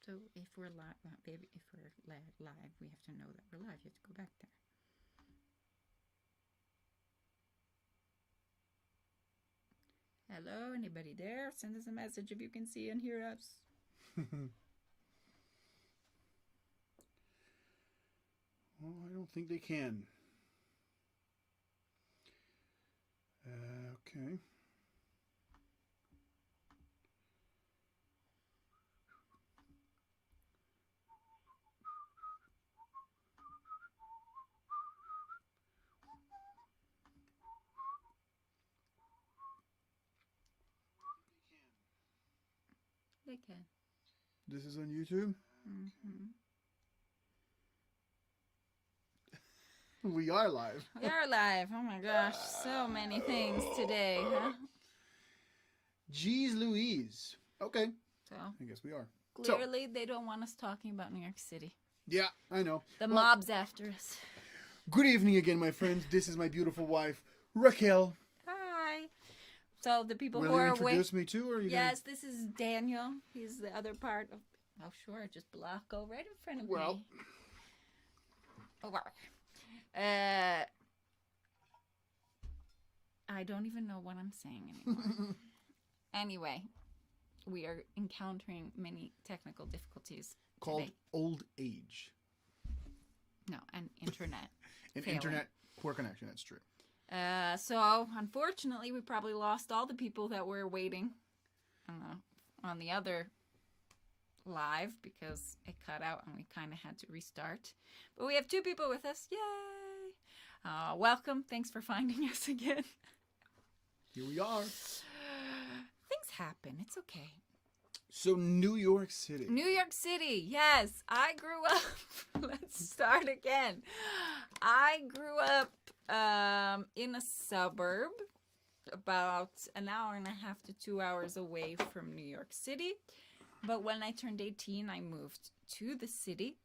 So if we're live, baby, if we're live, we have to know that we're live. You have to go back there. Hello, anybody there? Send us a message if you can see and hear us. Well, I don't think they can. Okay. They can. This is on YouTube? Mm-hmm. We are live. We are live. Oh my gosh, so many things today, huh? Jeez Louise. Okay. So I guess we are. clearly they don't want us talking about New York City. Yeah, I know. The mob's after us. Good evening again, my friends. This is my beautiful wife, Raquel. Hi. So the people Will who you are introduce me too, or are you Yes, this is Daniel. He's the other part of. Oh, sure. Just go right in front of me. Oh, wow. I don't even know what I'm saying anymore. Anyway, we are encountering many technical difficulties called today. old age? No, and internet. An failing. internet poor connection. That's true. So unfortunately, we probably lost all the people that were waiting on the other live because it cut out and we kind of had to restart. But we have 2 people with us. Yay! Welcome. Thanks for finding us again. Here we are. Things happen. It's okay. So New York City. New York City. Yes, I grew up. Let's start again. I grew up in a suburb about an hour and a half to 2 hours away from New York City. But when I turned 18, I moved to the city.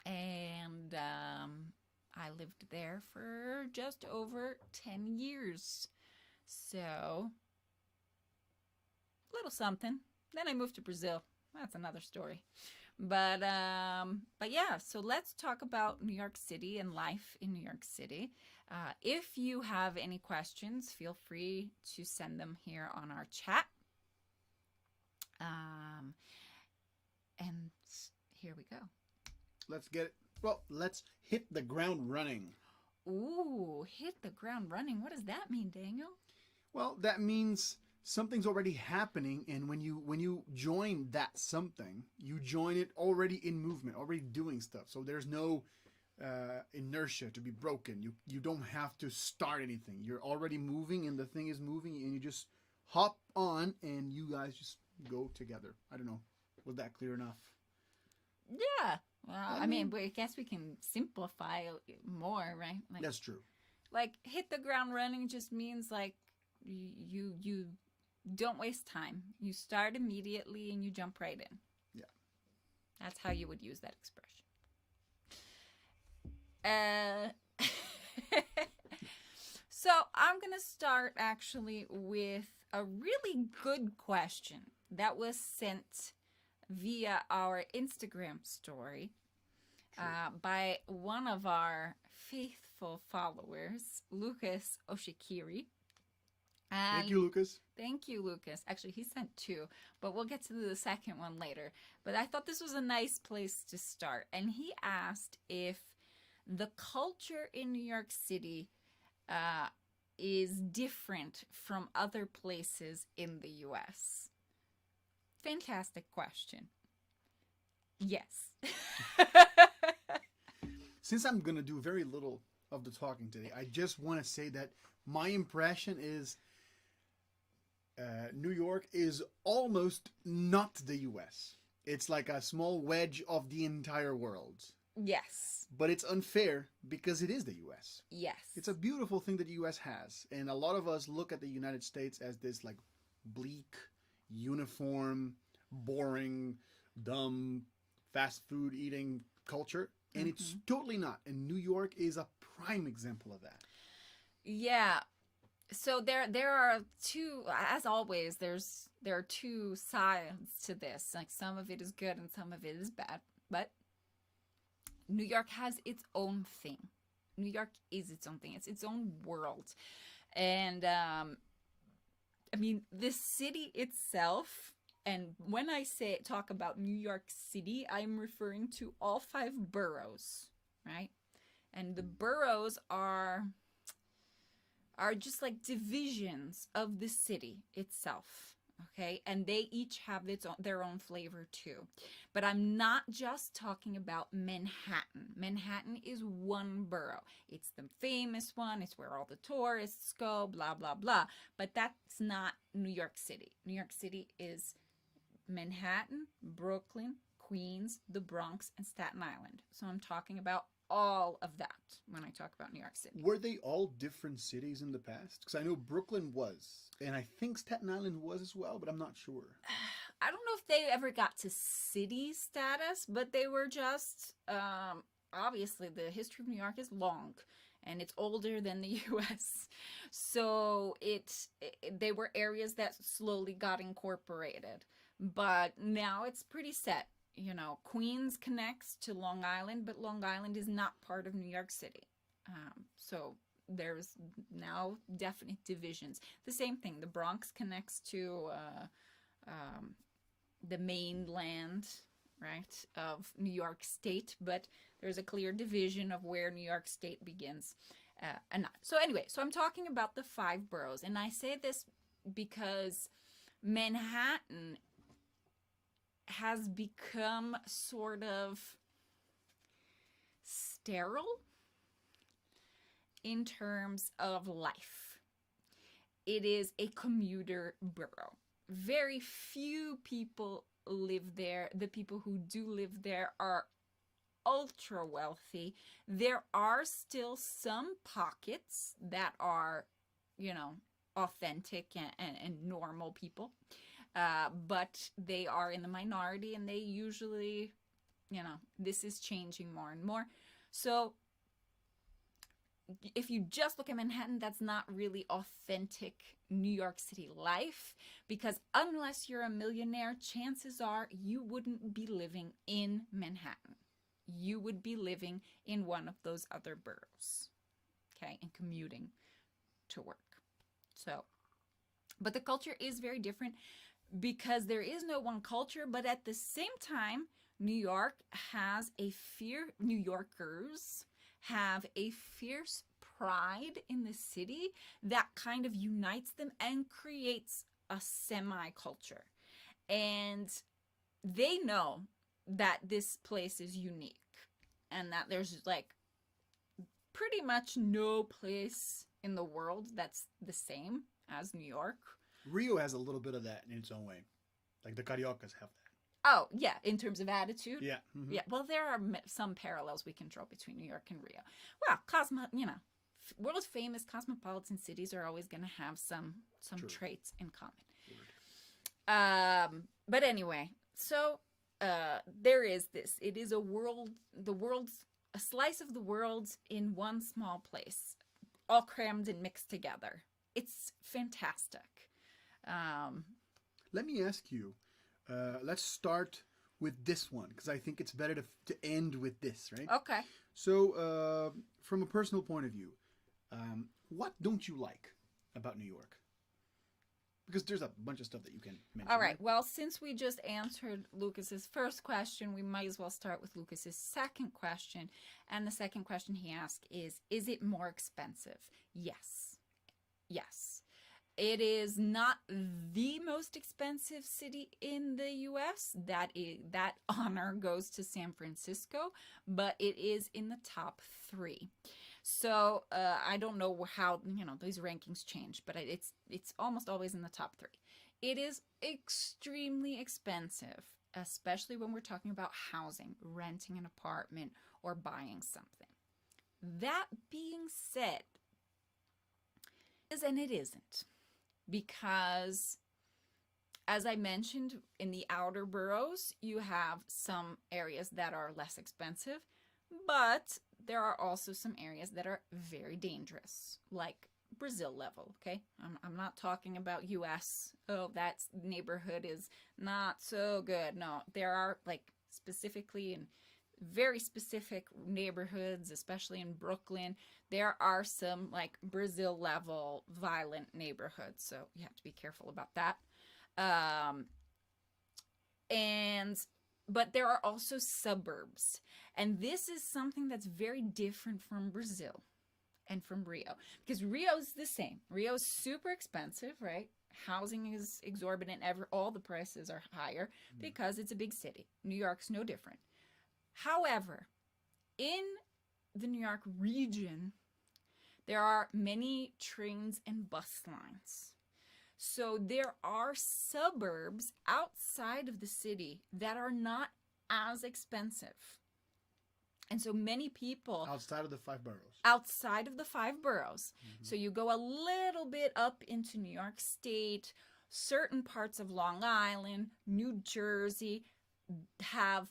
And I lived there for just over 10 years. So, little something. Then I moved to Brazil. That's another story. But yeah, so let's talk about New York City and life in New York City. If you have any questions, feel free to send them here on our chat. And here we go. Let's get it. Well, let's hit the ground running. Ooh, hit the ground running. What does that mean, Daniel? Well, that means something's already happening, and when you join that something, you join it already in movement, already doing stuff. So there's no inertia to be broken. You don't have to start anything. You're already moving, and the thing is moving, and you just hop on, and you guys just go together. I don't know. Was that clear enough? Yeah. Well, I mean, I guess we can simplify it more, right? Like, that's true. Like, hit the ground running just means like you don't waste time. You start immediately and you jump right in. Yeah. That's how you would use that expression. So I'm going to start actually with a really good question that was sent via our Instagram story by one of our faithful followers, Lucas Oshikiri. And thank you, Lucas. Thank you, Lucas. Actually, he sent 2, but we'll get to the second one later. But I thought this was a nice place to start. And he asked if the culture in New York City is different from other places in the U.S. Fantastic question. Yes. Since I'm going to do very little of the talking today, I just want to say that my impression is New York is almost not the U.S. It's like a small wedge of the entire world. Yes. But it's unfair because it is the U.S. Yes. It's a beautiful thing that the U.S. has. And a lot of us look at the United States as this like bleak, uniform, boring, dumb, fast food eating culture. And it's totally not. And New York is a prime example of that. Yeah. So there are two, as always, there are two sides to this. Like some of it is good and some of it is bad. But New York has its own thing. New York is its own thing. It's its own world. And I mean, the city itself, and when I talk about New York City, I'm referring to all 5 boroughs, right? And the boroughs are just like divisions of the city itself, okay? And they each have their own flavor too. But I'm not just talking about Manhattan. Manhattan is one borough. It's the famous one. It's where all the tourists go, blah, blah, blah. But that's not New York City. New York City is Manhattan, Brooklyn, Queens, the Bronx, and Staten Island. So I'm talking about all of that when I talk about New York City. Were they all different cities in the past? Because I know Brooklyn was, and I think Staten Island was as well, but I'm not sure. I don't know if they ever got to city status, but they were just, obviously the history of New York is long and it's older than the US. So they were areas that slowly got incorporated, but now it's pretty set. You know, Queens connects to Long Island, but Long Island is not part of New York City. So there's now definite divisions. The same thing, the Bronx connects to the mainland, right, of New York State, but there's a clear division of where New York State begins and not. So anyway, so I'm talking about the 5 boroughs, and I say this because Manhattan has become sort of sterile in terms of life. It is a commuter borough. Very few people live there. The people who do live there are ultra wealthy. There are still some pockets that are, you know, authentic and normal people. But they are in the minority, and they usually, you know, this is changing more and more. So if you just look at Manhattan, that's not really authentic New York City life, because unless you're a millionaire, chances are you wouldn't be living in Manhattan. You would be living in one of those other boroughs, okay, and commuting to work. So, but the culture is very different, because there is no one culture, but at the same time, New Yorkers have a fierce pride in the city that kind of unites them and creates a semi-culture. And they know that this place is unique and that there's like pretty much no place in the world that's the same as New York. Rio has a little bit of that in its own way. Like the Cariocas have that. Oh, yeah, in terms of attitude? Yeah. Mm-hmm. Yeah, well, there are some parallels we can draw between New York and Rio. Well, world famous cosmopolitan cities are always going to have some traits in common. But anyway, so there is this. It is a slice of the world in one small place, all crammed and mixed together. It's fantastic. Let me ask you, let's start with this one, because I think it's better to end with this, right? Okay. So, from a personal point of view, what don't you like about New York? Because there's a bunch of stuff that you can mention. All right. Well, since we just answered Lucas's first question, we might as well start with Lucas's second question. And the second question he asked is it more expensive? Yes. Yes. It is not the most expensive city in the U.S. That honor goes to San Francisco, but it is in the top 3. So I don't know how these rankings change, but it's almost always in the top 3. It is extremely expensive, especially when we're talking about housing, renting an apartment, or buying something. That being said, and it isn't. Because, as I mentioned, in the outer boroughs, you have some areas that are less expensive, but there are also some areas that are very dangerous, like Brazil level, okay? I'm not talking about US. Oh, that neighborhood is not so good. No, there are like specifically in very specific neighborhoods, especially in Brooklyn, there are some like Brazil level violent neighborhoods. So you have to be careful about that. But there are also suburbs. And this is something that's very different from Brazil and from Rio, because Rio is the same. Rio is super expensive, right? Housing is exorbitant. All the prices are higher because it's a big city. New York's no different. However, in the New York region, there are many trains and bus lines. So there are suburbs outside of the city that are not as expensive. And so many people... Outside of the 5 boroughs. Outside of the 5 boroughs. Mm-hmm. So you go a little bit up into New York State, certain parts of Long Island, New Jersey have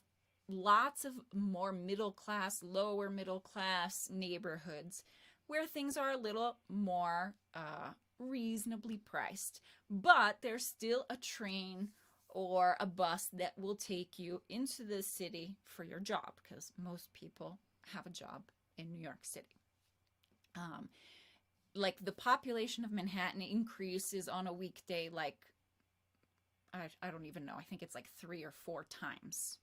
lots of more middle class, lower middle class neighborhoods where things are a little more reasonably priced. But there's still a train or a bus that will take you into the city for your job, because most people have a job in New York City. Like the population of Manhattan increases on a weekday, like, I don't even know, I think it's like 3 or 4 times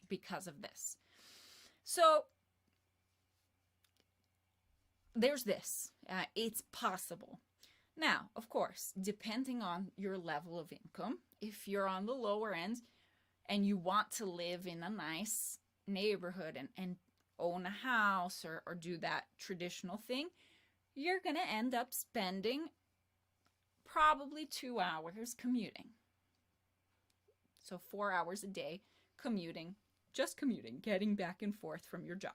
because of this. So there's this. It's possible. Now, of course, depending on your level of income, if you're on the lower end and you want to live in a nice neighborhood and own a house or do that traditional thing, you're going to end up spending probably 2 hours commuting. So 4 hours a day commuting, getting back and forth from your job.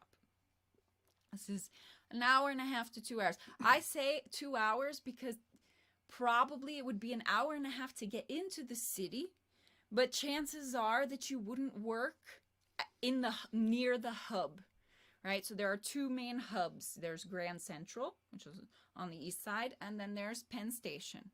This is an hour and a half to 2 hours. I say 2 hours because probably it would be an hour and a half to get into the city, but chances are that you wouldn't work near the hub, right? So there are 2 main hubs. There's Grand Central, which is on the east side, and then there's Penn Station.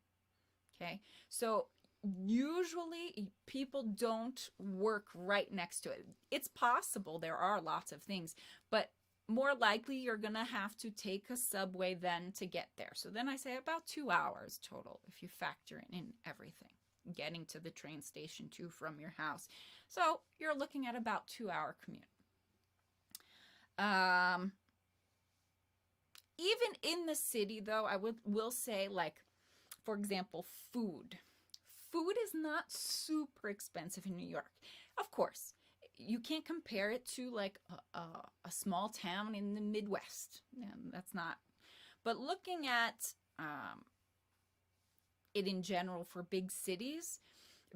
Okay, so usually people don't work right next to it. It's possible, there are lots of things, but more likely you're going to have to take a subway then to get there. So then I say about 2 hours total if you factor in everything, getting to the train station too from your house. So you're looking at about 2-hour commute. Even in the city though, I will say, like, for example, food. Food is not super expensive in New York. Of course, you can't compare it to like a small town in the Midwest. That's not. But looking at it in general for big cities,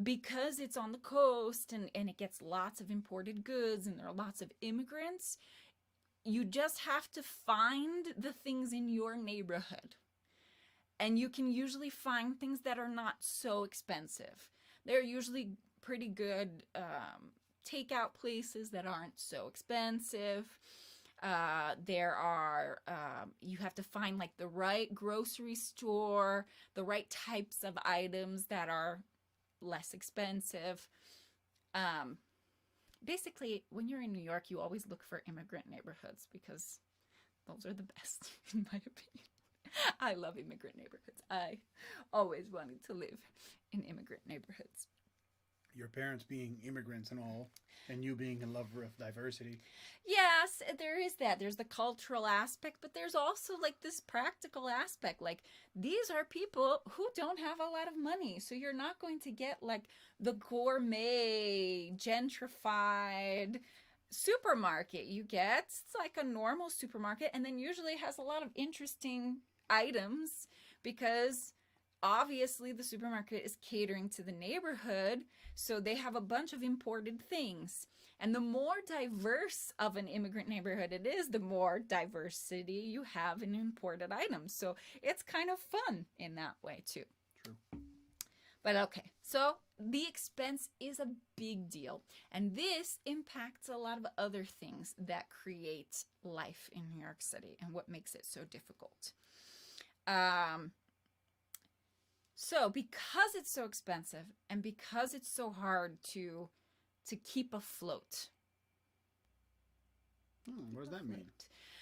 because it's on the coast and it gets lots of imported goods and there are lots of immigrants, you just have to find the things in your neighborhood. And you can usually find things that are not so expensive. They're usually pretty good takeout places that aren't so expensive. There are, you have to find like the right grocery store, the right types of items that are less expensive. Basically, when you're in New York, you always look for immigrant neighborhoods because those are the best, in my opinion. I love immigrant neighborhoods. I always wanted to live in immigrant neighborhoods. Your parents being immigrants and all, and you being a lover of diversity. Yes, there is that. There's the cultural aspect, but there's also like this practical aspect. Like, these are people who don't have a lot of money. So you're not going to get like the gourmet, gentrified supermarket. You get, it's like a normal supermarket, and then usually has a lot of interesting items because obviously the supermarket is catering to the neighborhood, so they have a bunch of imported things. And the more diverse of an immigrant neighborhood it is, the more diversity you have in imported items. So it's kind of fun in that way too. True. But okay, so the expense is a big deal. And this impacts a lot of other things that create life in New York City and what makes it so difficult. So because it's so expensive and because it's so hard to keep afloat. What does that mean?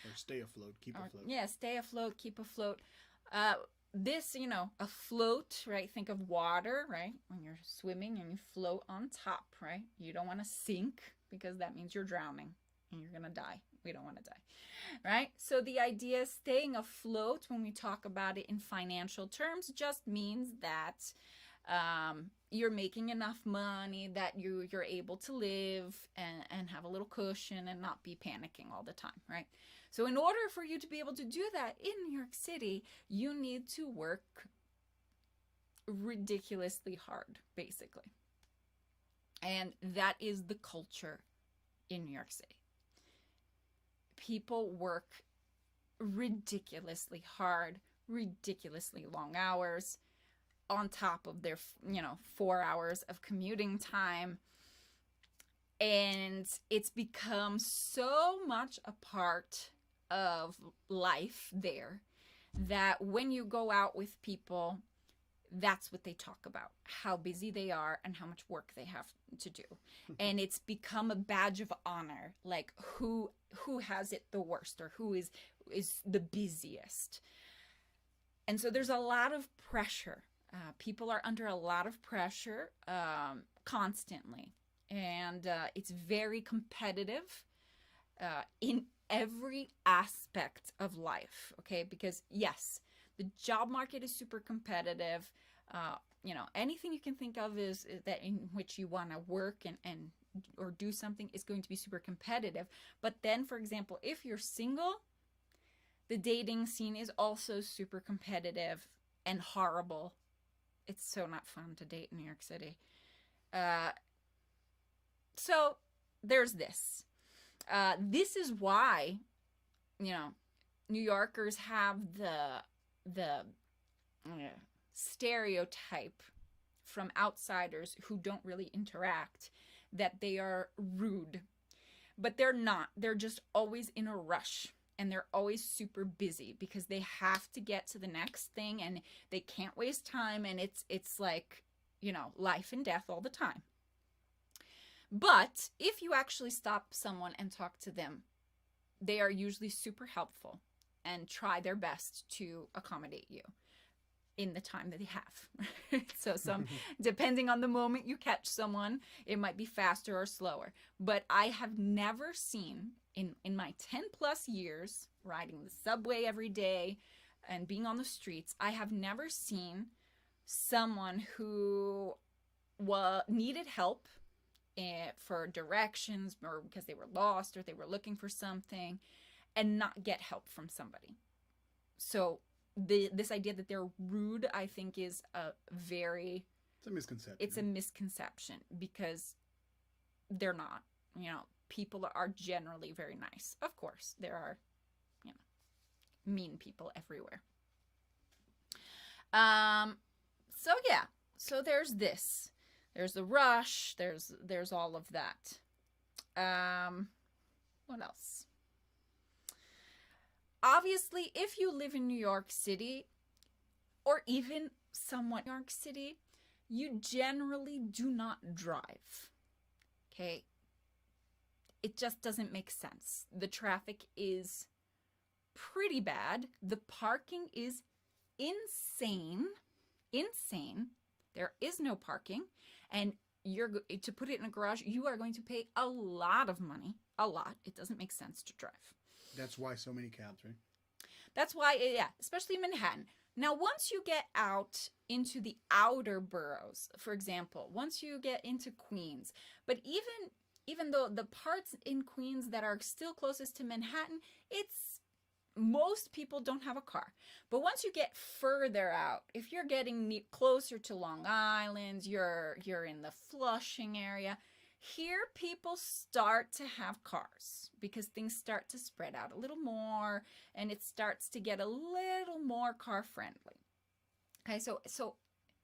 Or stay afloat, keep afloat. Yeah, stay afloat, keep afloat. This, afloat, right? Think of water, right? When you're swimming and you float on top, right? You don't want to sink because that means you're drowning and you're going to die. We don't want to die, right? So the idea is staying afloat when we talk about it in financial terms just means that you're making enough money that you're able to live and have a little cushion and not be panicking all the time, right? So in order for you to be able to do that in New York City, you need to work ridiculously hard, basically. And that is the culture in New York City. People work ridiculously hard, ridiculously long hours on top of their, 4 hours of commuting time. And it's become so much a part of life there that when you go out with people, that's what they talk about, how busy they are and how much work they have to do. And it's become a badge of honor, like who has it the worst or who is the busiest. And so there's a lot of pressure. People are under a lot of pressure constantly. And it's very competitive in every aspect of life, okay? Because yes, the job market is super competitive. Anything you can think of is that in which you want to work and or do something is going to be super competitive. But then, for example, if you're single, the dating scene is also super competitive and horrible. It's so not fun to date in New York City. So there's this. This is why, New Yorkers have the stereotype from outsiders who don't really interact that they are rude. But they're not. They're just always in a rush. And they're always super busy because they have to get to the next thing and they can't waste time. And it's like, life and death all the time. But if you actually stop someone and talk to them, they are usually super helpful and try their best to accommodate you in the time that they have. So depending on the moment you catch someone, it might be faster or slower. But I have never seen in my 10 plus years riding the subway every day and being on the streets, I have never seen someone who needed help for directions or because they were lost or they were looking for something and not get help from somebody. So this idea that they're rude, I think, is it's a misconception. It's a misconception because they're not. People are generally very nice. Of course, there are, mean people everywhere. So yeah, so there's this. There's the rush. There's all of that. What else? Obviously, if you live in New York City, or even somewhat New York City, you generally do not drive. Okay? It just doesn't make sense. The traffic is pretty bad. The parking is insane. Insane. There is no parking. And to put it in a garage, you are going to pay a lot of money. A lot. It doesn't make sense to drive. That's why so many cabs, right? That's why, especially in Manhattan. Now, once you get out into the outer boroughs, for example, once you get into Queens, but even though the parts in Queens that are still closest to Manhattan, most people don't have a car. But once you get further out, if you're getting closer to Long Island, you're in the Flushing area, here people start to have cars because things start to spread out a little more and it starts to get a little more car friendly. Okay, so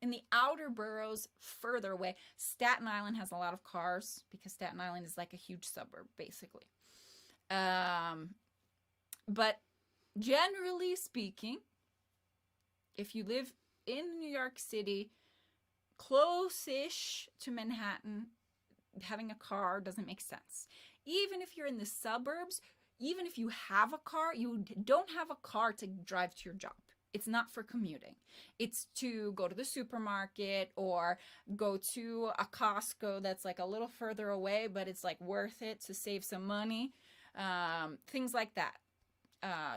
In the outer boroughs, further away, Staten Island has a lot of cars because Staten Island is like a huge suburb, basically. But generally speaking, if you live in New York City, close-ish to Manhattan, having a car doesn't make sense. Even if you're in the suburbs, even if you have a car, you don't have a car to drive to your job. It's not for commuting. It's to go to the supermarket or go to a Costco that's like a little further away, but it's like worth it to save some money. Things like that.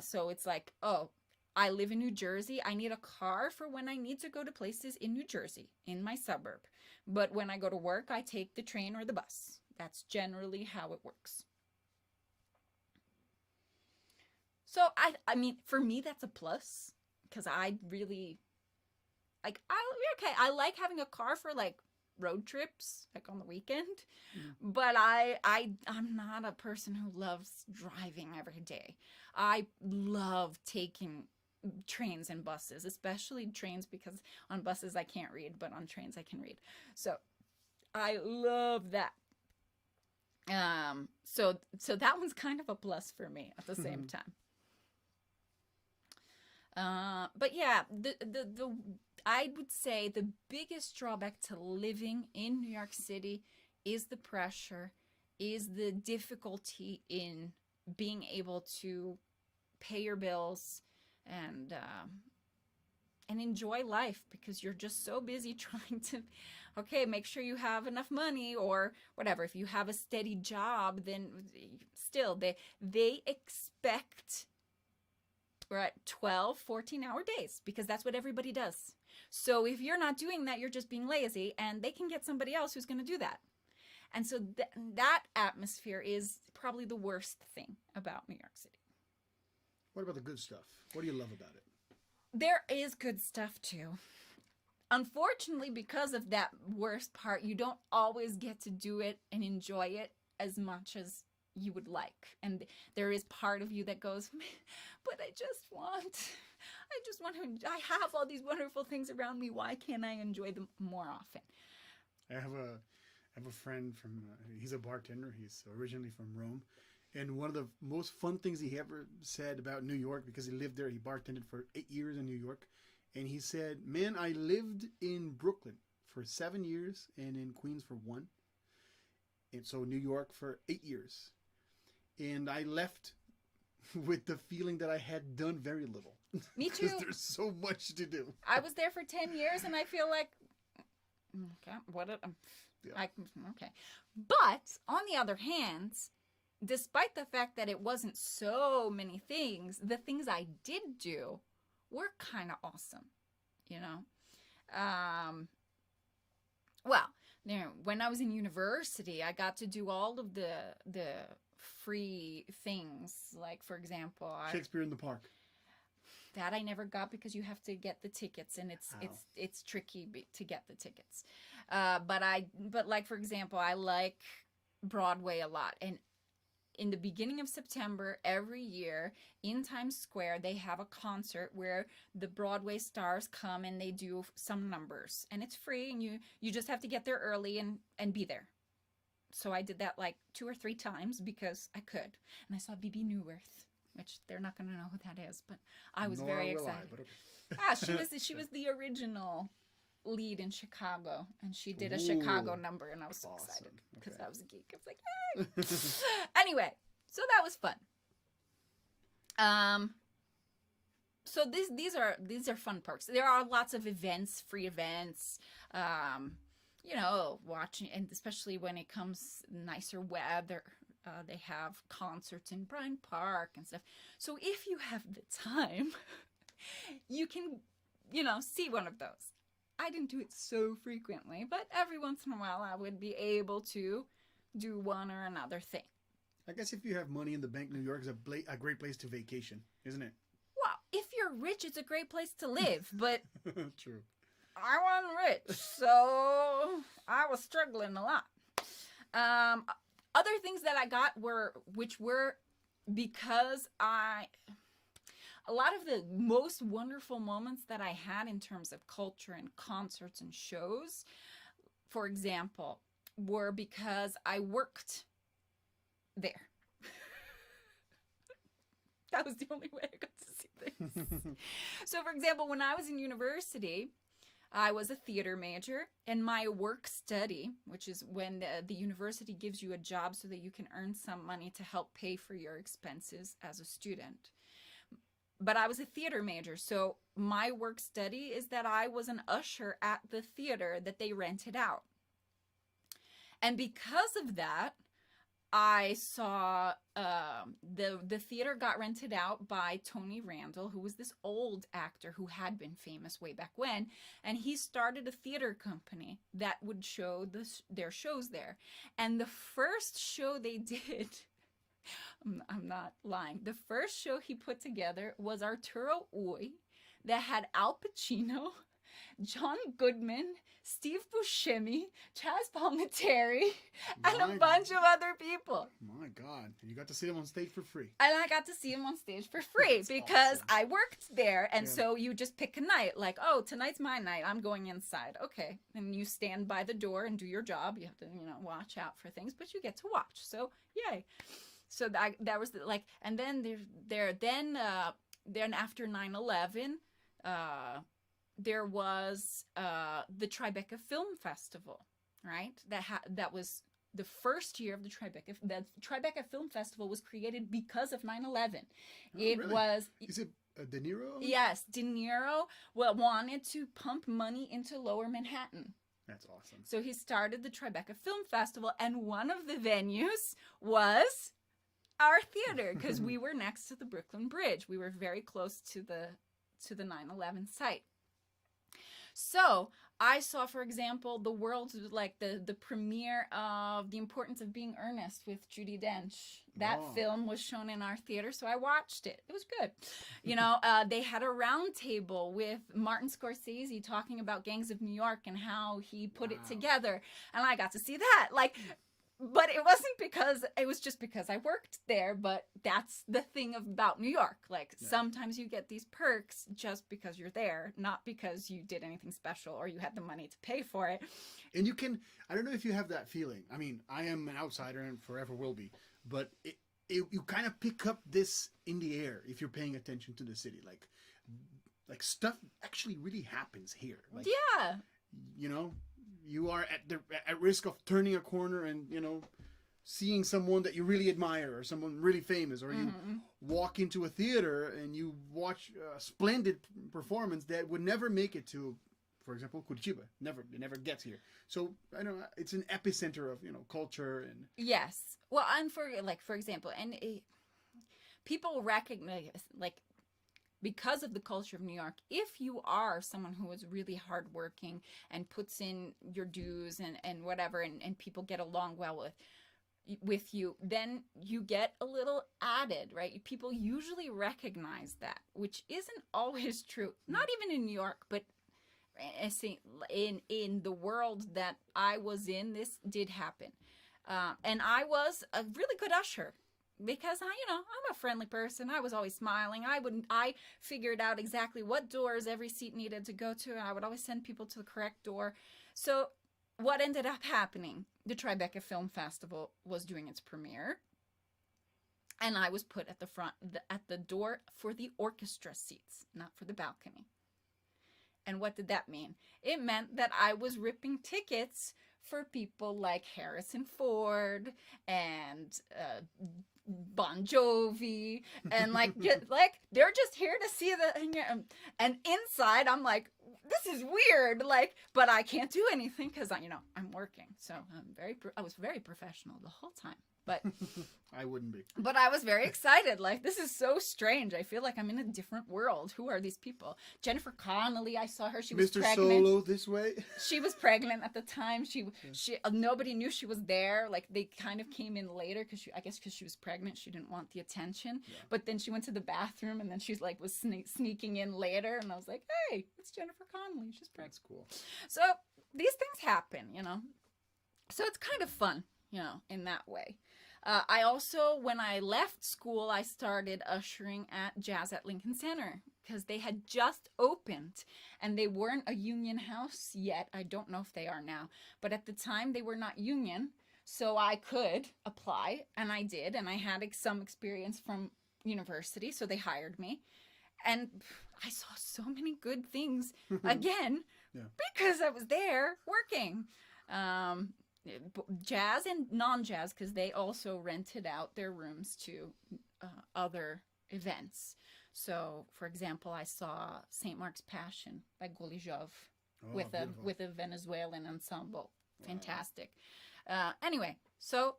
So it's like, oh, I live in New Jersey. I need a car for when I need to go to places in New Jersey, in my suburb. But when I go to work, I take the train or the bus. That's generally how it works. So, I mean, for me, that's a plus. Because I really, like, I like having a car for, like, road trips, like, on the weekend. But I'm not a person who loves driving every day. I love taking trains and buses, especially trains, because on buses I can't read, but on trains I can read. So I love that. So that one's kind of a plus for me at the same time. But yeah, the I would say the biggest drawback to living in New York City is the pressure, is the difficulty in being able to pay your bills and enjoy life, because you're just so busy trying to, okay, make sure you have enough money or whatever. If you have a steady job, then still they expect we're at 12, 14-hour days, because that's what everybody does. So if you're not doing that, you're just being lazy, and they can get somebody else who's going to do that. And so that atmosphere is probably the worst thing about New York City. What about the good stuff? What do you love about it? There is good stuff too. Unfortunately, because of that worst part, you don't always get to do it and enjoy it as much as you would like. And there is part of you that goes, but I have all these wonderful things around me. Why can't I enjoy them more often? I have a friend from, he's a bartender. He's originally from Rome. And one of the most fun things he ever said about New York, because he lived there, he bartended for 8 years in New York. And he said, man, I lived in Brooklyn for 7 years and in Queens for 1. And so New York for 8 years. And I left with the feeling that I had done very little. Me too. Because there's so much to do. I was there for 10 years and I feel like, okay, okay. But on the other hand, despite the fact that it wasn't so many things, the things I did do were kind of awesome, you know? Well, you know, when I was in university, I got to do all of the free things. Like, for example, Shakespeare in the Park. That I never got because you have to get the tickets, and it's tricky to get the tickets. But like, for example, I like Broadway a lot, and in the beginning of September every year in Times Square, they have a concert where the Broadway stars come and they do some numbers, and it's free, and you just have to get there early and be there. So I did that like 2 or 3 times because I could, and I saw Bibi Newirth, which they're not going to know who that is, but I was very excited. She was the original lead in Chicago, and she did a Chicago number, and I was so excited because I was a geek. I was like, hey! Anyway, so that was fun. So these are fun perks. There are lots of events, free events. You know, watching, and especially when it comes nicer weather, they have concerts in Bryant Park and stuff. So if you have the time, you can, you know, see one of those. I didn't do it so frequently, but every once in a while I would be able to do one or another thing. I guess if you have money in the bank, New York is a great place to vacation, isn't it? Well, if you're rich, it's a great place to live, but True. I wasn't rich, so I was struggling a lot. Other things that I got were because a lot of the most wonderful moments that I had in terms of culture and concerts and shows, for example, were because I worked there. That was the only way I got to see things. So, for example, when I was in university, I was a theater major, and my work study, which is when the university gives you a job so that you can earn some money to help pay for your expenses as a student. But I was a theater major, so my work study is that I was an usher at the theater that they rented out. And because of that, I saw the theater got rented out by Tony Randall, who was this old actor who had been famous way back when, and he started a theater company that would show their shows there. And the first show they did, I'm not lying, the first show he put together was Arturo Ui, that had Al Pacino, John Goodman, Steve Buscemi, Chaz Palminteri, and a bunch of other people. My God. And you got to see them on stage for free. And I got to see them on stage for free because awesome. I worked there. And so you just pick a night. Like, oh, tonight's my night. I'm going inside. Okay. And you stand by the door and do your job. You have to, watch out for things, but you get to watch. So, yay. So that was like, and then then after 9/11, there was the Tribeca Film Festival, right? That was the first year of the Tribeca. The Tribeca Film Festival was created because of 9/11. Really? Was. Is it De Niro? Yes, De Niro wanted to pump money into Lower Manhattan. That's awesome. So he started the Tribeca Film Festival, and one of the venues was our theater because we were next to the Brooklyn Bridge. We were very close to the 9/11 site. So I saw, for example, the premiere of The Importance of Being Earnest with Judi Dench. That film was shown in our theater, so I watched it. It was good. They had a round table with Martin Scorsese talking about Gangs of New York and how he put it together, and I got to see that. But it was just because I worked there, but that's the thing about New York. Sometimes you get these perks just because you're there, not because you did anything special or you had the money to pay for it. And I don't know if you have that feeling. I mean, I am an outsider and forever will be, but you kind of pick up this in the air if you're paying attention to the city. Like stuff actually really happens here. Yeah. You are at risk of turning a corner and, seeing someone that you really admire or someone really famous, or you walk into a theater and you watch a splendid performance that would never make it to, for example, Curitiba. It never gets here. So I know it's an epicenter of, culture and. Yes. Well, and for example, and people recognize, because of the culture of New York, if you are someone who is really hardworking and puts in your dues and whatever, and people get along well with you, then you get a little added, right? People usually recognize that, which isn't always true. Not even in New York, but I see in the world that I was in, this did happen. And I was a really good usher. Because I'm a friendly person. I was always smiling. I figured out exactly what doors every seat needed to go to, and I would always send people to the correct door. So what ended up happening? The Tribeca Film Festival was doing its premiere, and I was put at the front, at the door for the orchestra seats, not for the balcony. And what did that mean? It meant that I was ripping tickets for people like Harrison Ford and Bon Jovi, and they're just here to see and inside I'm like, this is weird, but I can't do anything because I'm working. So I was very professional the whole time. But I wouldn't be. But I was very excited. This is so strange. I feel like I'm in a different world. Who are these people? Jennifer Connelly, I saw her. She was pregnant. Mr. Solo this way. She was pregnant at the time. She nobody knew she was there. They kind of came in later because she was pregnant. She didn't want the attention. Yeah. But then she went to the bathroom and then she's was sneaking in later. And I was like, hey, it's Jennifer Connelly. She's pregnant. That's cool. So these things happen, So it's kind of fun, in that way. I also, when I left school, I started ushering at Jazz at Lincoln Center because they had just opened and they weren't a union house yet. I don't know if they are now, but at the time they were not union. So I could apply, and I did, and I had some experience from university, so they hired me. And I saw so many good things again because I was there working. Jazz and non-jazz, because they also rented out their rooms to other events. So, for example, I saw St. Mark's Passion by Golijov with a Venezuelan ensemble. Wow. Fantastic. Anyway, so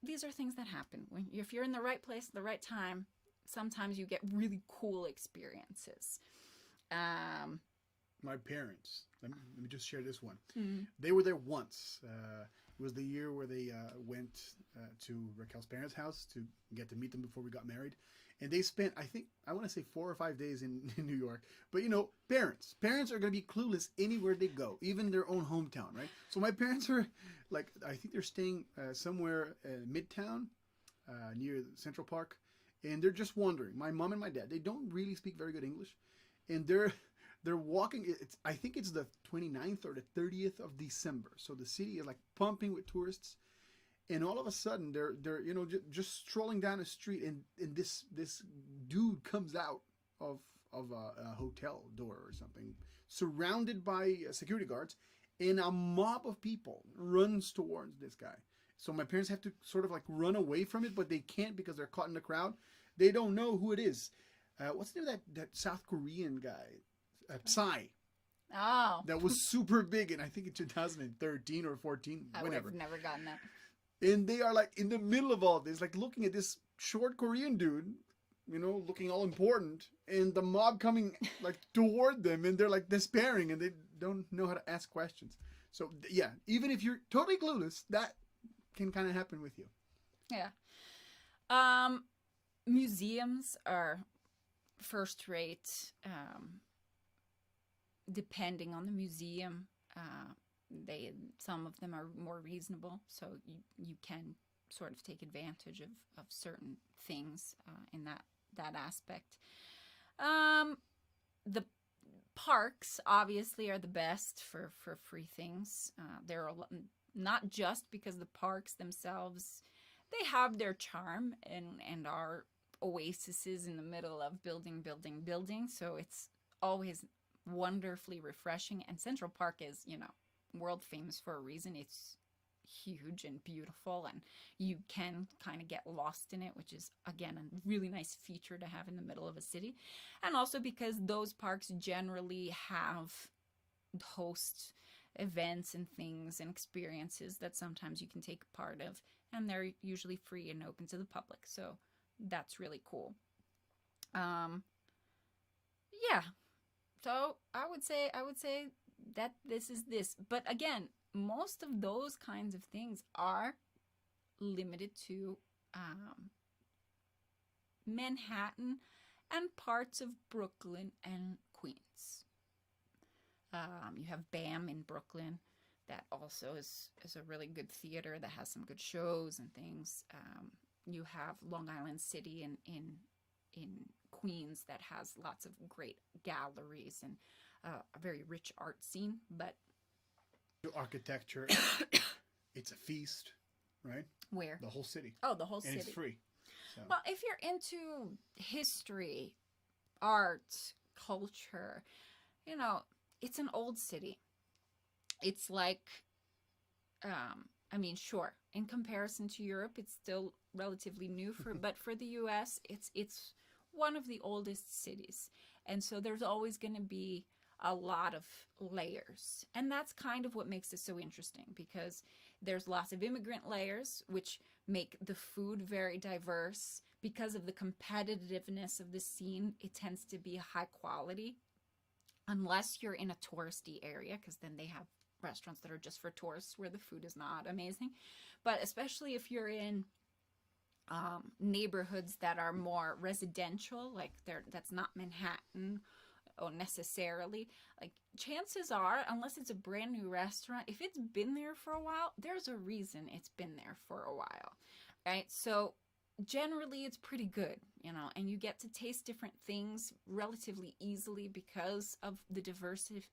these are things that happen. If you're in the right place at the right time, sometimes you get really cool experiences. My parents, let me just share this one. They were there once. It was the year where they went to Raquel's parents' house to get to meet them before we got married. And they spent, I want to say 4 or 5 days in New York. But, parents are going to be clueless anywhere they go, even their own hometown, right? So my parents are, I think they're staying somewhere Midtown near Central Park. And they're just wandering. My mom and my dad, they don't really speak very good English. And they're walking. I think it's the 29th or the 30th of December. So the city is pumping with tourists. And all of a sudden, they're just strolling down the street, and this dude comes out of a hotel door or something, surrounded by security guards, and a mob of people runs towards this guy. So my parents have to sort of run away from it, but they can't because they're caught in the crowd. They don't know who it is. What's the name of that South Korean guy? Psy. Oh. That was super big, and I think in 2013 or 14, whenever. I've never gotten that. And they are in the middle of all this, looking at this short Korean dude, looking all important, and the mob coming toward them, and they're despairing, and they don't know how to ask questions. So yeah, even if you're totally clueless, that can kind of happen with you. Yeah. Museums are first rate, depending on the museum. Some of them are more reasonable, so you can sort of take advantage of certain things in that aspect. The parks obviously are the best for free things. There are not just because the parks themselves, they have their charm and are oases in the middle of building. So it's always wonderfully refreshing. And Central Park is, world famous for a reason. It's huge and beautiful, and you can kind of get lost in it, which is again a really nice feature to have in the middle of a city. And also because those parks generally host events and things and experiences that sometimes you can take part of, and they're usually free and open to the public, so that's really cool. Yeah, so I would say that this is this. But again, most of those kinds of things are limited to Manhattan and parts of Brooklyn and Queens. You have BAM in Brooklyn that also is a really good theater that has some good shows and things. You have Long Island City in Queens that has lots of great galleries and a very rich art scene. But architecture, it's a feast, right? Where? The whole city. Oh, the whole city. And it's free. So. Well, if you're into history, art, culture, it's an old city. It's sure, in comparison to Europe, it's still relatively new but for the US, it's one of the oldest cities. And so there's always going to be a lot of layers. And that's kind of what makes it so interesting, because there's lots of immigrant layers, which make the food very diverse. Because of the competitiveness of the scene, it tends to be high quality, unless you're in a touristy area, because then they have restaurants that are just for tourists where the food is not amazing. But especially if you're in neighborhoods that are more residential, that's not Manhattan or necessarily, chances are, unless it's a brand new restaurant, if it's been there for a while, there's a reason it's been there for a while. right? So generally it's pretty good, you know, and you get to taste different things relatively easily because of the diversity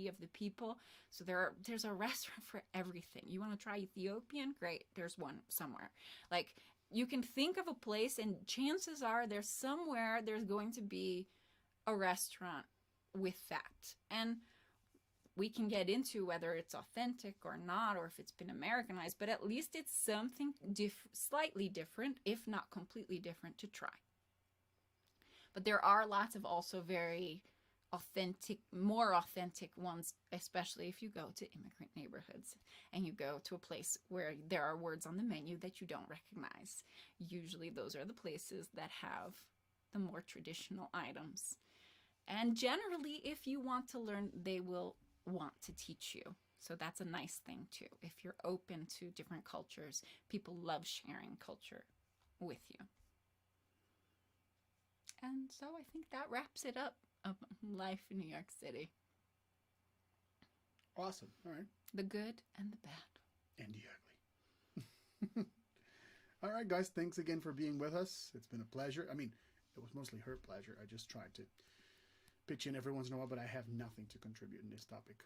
of the people. So there's a restaurant for everything. You want to try Ethiopian? Great, there's one somewhere. Like, you can think of a place and chances are there's somewhere there's going to be a restaurant with that. And we can get into whether it's authentic or not, or if it's been Americanized, but at least it's something slightly different, if not completely different, to try. But there are lots of also very authentic, more authentic ones, especially if you go to immigrant neighborhoods and you go to a place where there are words on the menu that you don't recognize. Usually those are the places that have the more traditional items. And generally, if you want to learn, they will want to teach you. So that's a nice thing too. If you're open to different cultures, people love sharing culture with you. And so I think that wraps it up of life in New York City. Awesome. All right. The good and the bad. And the ugly. All right, guys. Thanks again for being with us. It's been a pleasure. I mean, it was mostly her pleasure. I just tried to pitch in every once in a while, but I have nothing to contribute in this topic.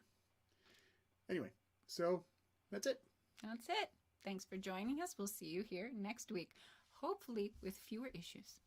Anyway, so that's it. That's it. Thanks for joining us. We'll see you here next week, hopefully with fewer issues.